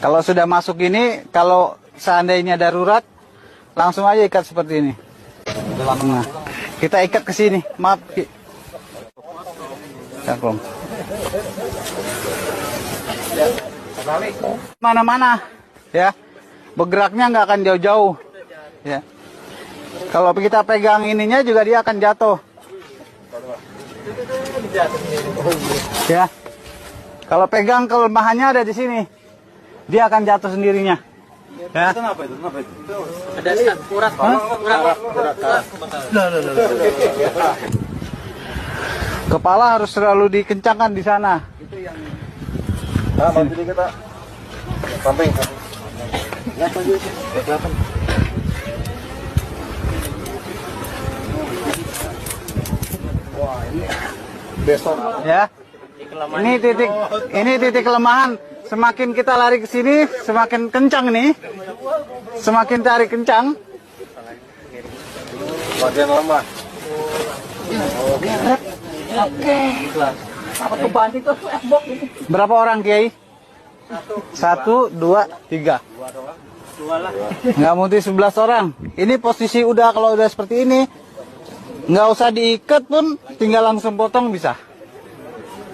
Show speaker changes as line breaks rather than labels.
Kalau sudah masuk ini, kalau seandainya darurat, langsung aja ikat seperti ini. Nah, kita ikat ke sini. Maaf, Ki. Cangklong. Mana-mana, ya. Bergeraknya nggak akan jauh-jauh, ya. Kalau kita pegang ininya juga dia akan jatuh. Ya. Kalau pegang kelemahannya ada di sini. Dia akan jatuh sendirinya. Ya.
Ada urat.
Kepala harus selalu dikencangkan di sana.
Bantu dikit, Pak. Samping. Wah, ini besok.
Ya. Ini titik kelemahan. Semakin kita lari ke sini, semakin kencang nih. Semakin tarik kencang.
Bagian lemah.
Oke. Berapa orang, Kiai? 1, 2, 3. Nggak mesti 11 orang. Ini posisi udah, kalau udah seperti ini, nggak usah diikat pun, tinggal langsung potong bisa.